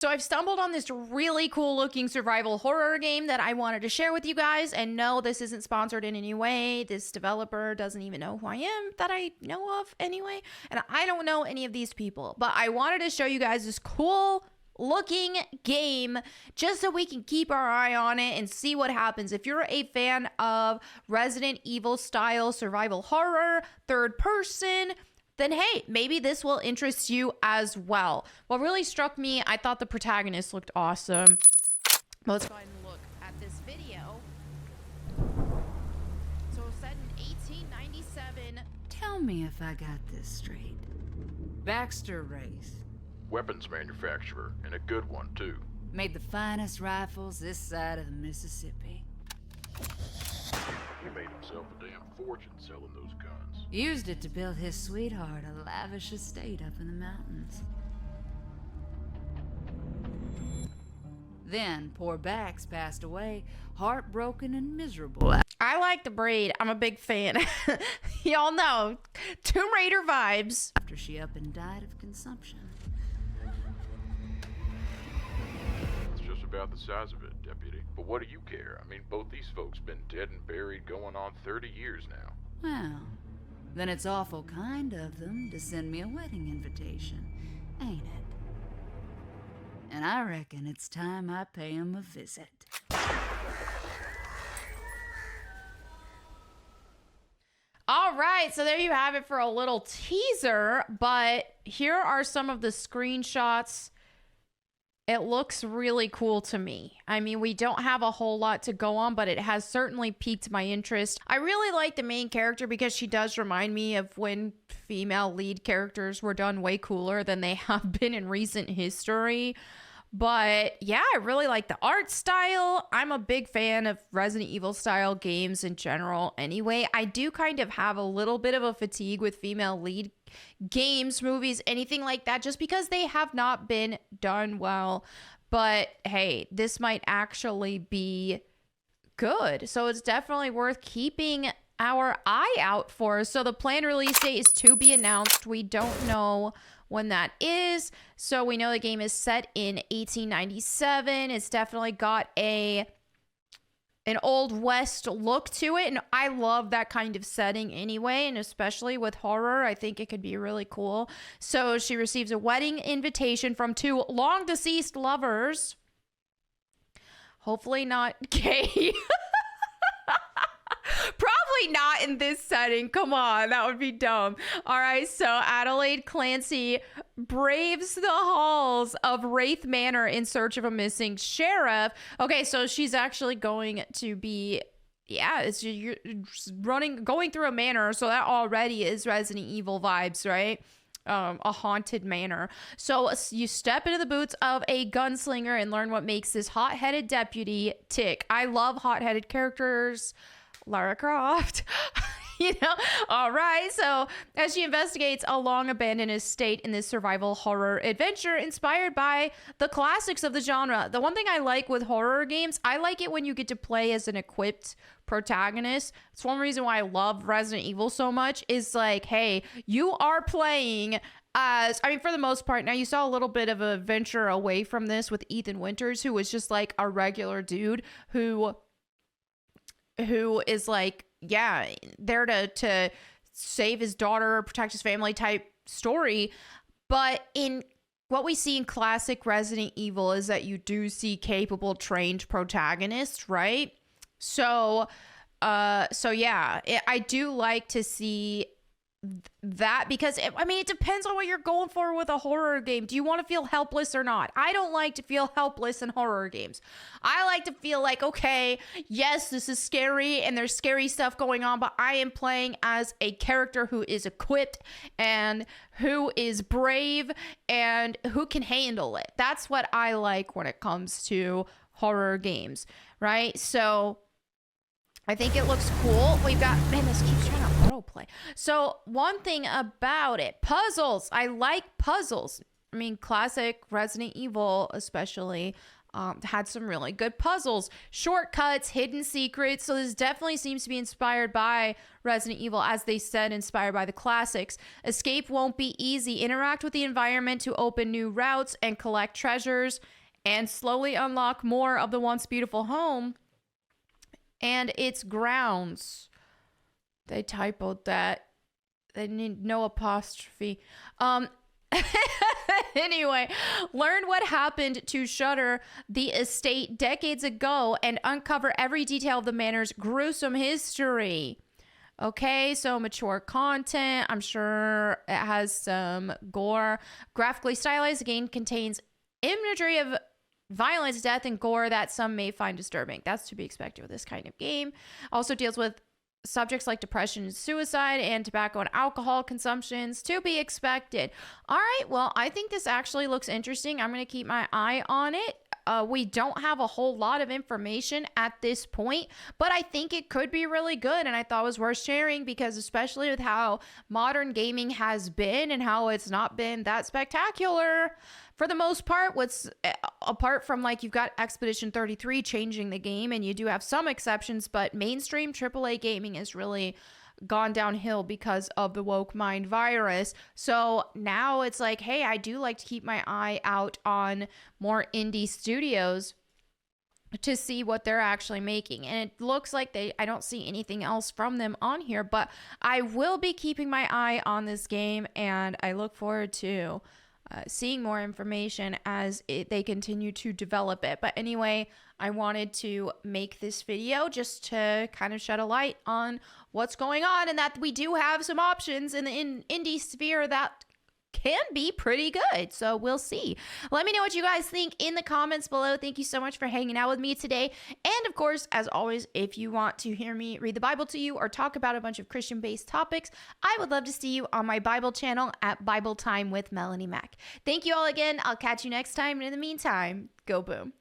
So I've stumbled on this really cool looking survival horror game that I wanted to share with you guys. And no, this isn't sponsored in any way. This developer doesn't even know who I am, that I know of anyway. And I don't know any of these people, but I wanted to show you guys this cool looking game just so we can keep our eye on it and see what happens. If you're a fan of Resident Evil style survival horror, third person, then hey, maybe this will interest you as well. What really struck me, I thought the protagonist looked awesome. Let's go ahead and look at this video. So set in 1897. Tell me if I got this straight. Baxter Race Weapons manufacturer, and a good one too. made the finest rifles this side of the Mississippi. He made himself a damn fortune selling those guns. Used it to build his sweetheart a lavish estate up in the mountains. Then poor Bax passed away, heartbroken and miserable. I like the braid. I'm a big fan. Y'all know, Tomb Raider vibes. After she up and died of consumption. It's just about the size of it, Deputy. But what do you care? I mean, both these folks been dead and buried going on 30 years now. Well, then it's awful kind of them to send me a wedding invitation, ain't it? And I reckon it's time I pay 'em a visit. All right, so there you have it for a little teaser, but here are some of the screenshots. It looks really cool to me. I mean, we don't have a whole lot to go on, but it has certainly piqued my interest. I really like the main character because she does remind me of when female lead characters were done way cooler than they have been in recent history. But yeah, I really like the art style. I'm a big fan of Resident Evil style games in general anyway. I do kind of have a little bit of a fatigue with female lead games, movies, anything like that, just because they have not been done well. But hey, this might actually be good. So it's definitely worth keeping our eye out for. So the planned release date is to be announced. We don't know when that is. So we know the game is set in 1897. It's definitely got an Old West look to it. And I love that kind of setting anyway. And especially with horror, I think it could be really cool. So she receives a wedding invitation from two long deceased lovers. Hopefully not gay. Probably not in this setting. Come on, that would be dumb. All right, so Adelaide Clancy braves the halls of Wraith Manor in search of a missing sheriff. Okay, so she's actually going to be, yeah, you're going through a manor, so that already is Resident Evil vibes, right? A haunted manor. So you step into the boots of a gunslinger and learn what makes this hot-headed deputy tick. I love hot-headed characters. Lara Croft. You know, all right. So as she investigates a long abandoned estate in this survival horror adventure inspired by the classics of the genre. The one thing I like with horror games, I like it when you get to play as an equipped protagonist. It's one reason why I love Resident Evil so much is like, hey, you are playing as, I mean, for the most part, now you saw a little bit of a venture away from this with Ethan Winters, who was just like a regular dude who is like, yeah, there to save his daughter, protect his family type story. But in what we see in classic Resident Evil is that you do see capable, trained protagonists, right? So yeah, I do like to see that because it depends on what you're going for with a horror game. Do you want to feel helpless or not? I don't like to feel helpless in horror games. I like to feel like, okay, yes, this is scary and there's scary stuff going on, but I am playing as a character who is equipped and who is brave and who can handle it. That's what I like when it comes to horror games, right? So I think it looks cool. We've got, man, this keeps trying to autoplay. So one thing about it, puzzles. I like puzzles. I mean, classic Resident Evil especially. Had some really good puzzles, shortcuts, hidden secrets. So this definitely seems to be inspired by Resident Evil, as they said, inspired by the classics. Escape won't be easy. Interact with the environment to open new routes and collect treasures and slowly unlock more of the once beautiful home and its grounds. They typoed that. They need no apostrophe. Anyway, learn what happened to Shutter, the estate, decades ago and uncover every detail of the manor's gruesome history. Okay, so mature content. I'm sure it has some gore. Graphically stylized, the game contains imagery of violence, death, and gore that some may find disturbing. That's to be expected with this kind of game. Also deals with subjects like depression and suicide and tobacco and alcohol consumptions, to be expected. All right, well, I think this actually looks interesting. I'm going to keep my eye on it. We don't have a whole lot of information at this point, but I think it could be really good, and I thought it was worth sharing because especially with how modern gaming has been and how it's not been that spectacular for the most part, apart from like you've got Expedition 33 changing the game, and you do have some exceptions, but mainstream AAA gaming has really gone downhill because of the woke mind virus. So now it's like, hey, I do like to keep my eye out on more indie studios to see what they're actually making. And it looks like I don't see anything else from them on here, but I will be keeping my eye on this game, and I look forward to seeing more information as they continue to develop it. But anyway, I wanted to make this video just to kind of shed a light on what's going on, and that we do have some options in the indie sphere that can be pretty good. So we'll see. Let me know what you guys think in the comments below. Thank you so much for hanging out with me today. And of course, as always, if you want to hear me read the Bible to you or talk about a bunch of Christian-based topics, I would love to see you on my Bible channel at Bible Time with Melanie Mack. Thank you all again. I'll catch you next time. And in the meantime, go boom.